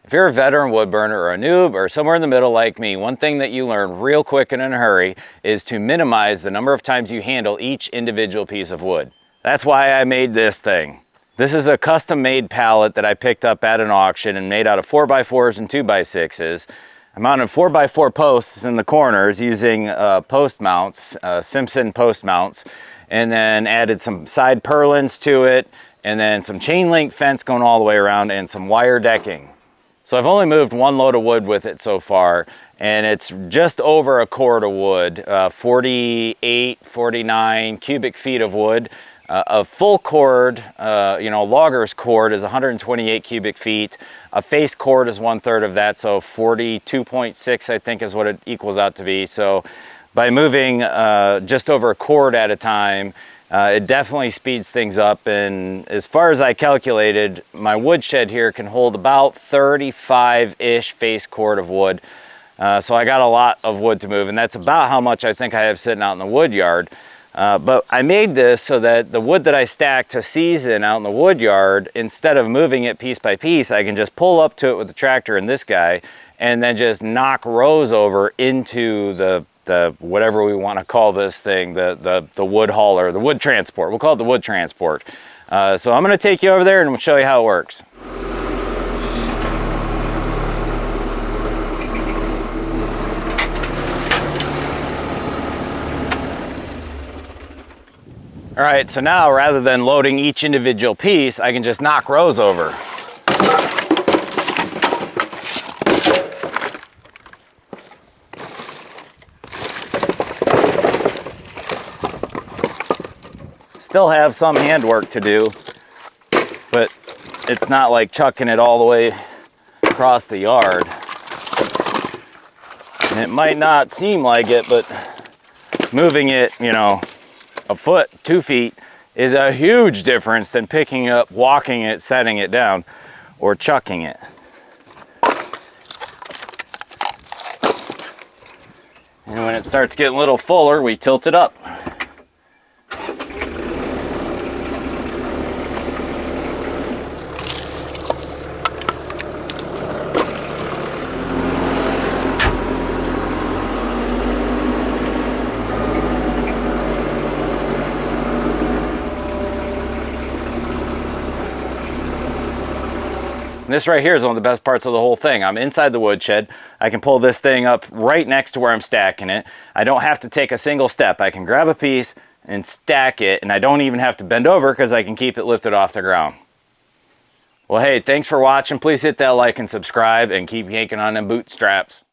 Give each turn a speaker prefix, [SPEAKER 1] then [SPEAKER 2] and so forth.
[SPEAKER 1] If you're a veteran wood burner or a noob or somewhere in the middle like me, one thing that you learn real quick and in a hurry is to minimize the number of times you handle each individual piece of wood. That's why I made this thing. This is a custom made pallet that I picked up at an auction and made out of 4x4s and 2x6s. I mounted 4x4 posts in the corners using post mounts, Simpson post mounts, and then added some side purlins to it, and then some chain link fence going all the way around and some wire decking. So I've only moved one load of wood with it so far, and it's just over a cord of wood, 48, 49 cubic feet of wood. A full cord, logger's cord is 128 cubic feet. A face cord is 1/3 of that, so 42.6 I think is what it equals out to be. So by moving just over a cord at a time, it definitely speeds things up, and as far as I calculated, my wood shed here can hold about 35-ish face cord of wood. So I got a lot of wood to move, and that's about how much I think I have sitting out in the wood yard. But I made this so that the wood that I stack to season out in the wood yard, instead of moving it piece by piece, I can just pull up to it with the tractor and this guy, and then just knock rows over into the whatever we want to call this thing, the wood hauler, the wood transport. We'll call it the wood transport. So I'm going to take you over there and we'll show you how it works. All right, so now rather than loading each individual piece, I can just knock rows over. Still have some handwork to do, but it's not like chucking it all the way across the yard. And it might not seem like it, but moving it, a foot, 2 feet is a huge difference than picking up, walking it, setting it down, or chucking it. And when it starts getting a little fuller, we tilt it up. And this right here is one of the best parts of the whole thing. I'm inside the woodshed. I can pull this thing up right next to where I'm stacking it. I don't have to take a single step. I can grab a piece and stack it, and I don't even have to bend over because I can keep it lifted off the ground. Well, hey, thanks for watching. Please hit that like and subscribe and keep yanking on them bootstraps.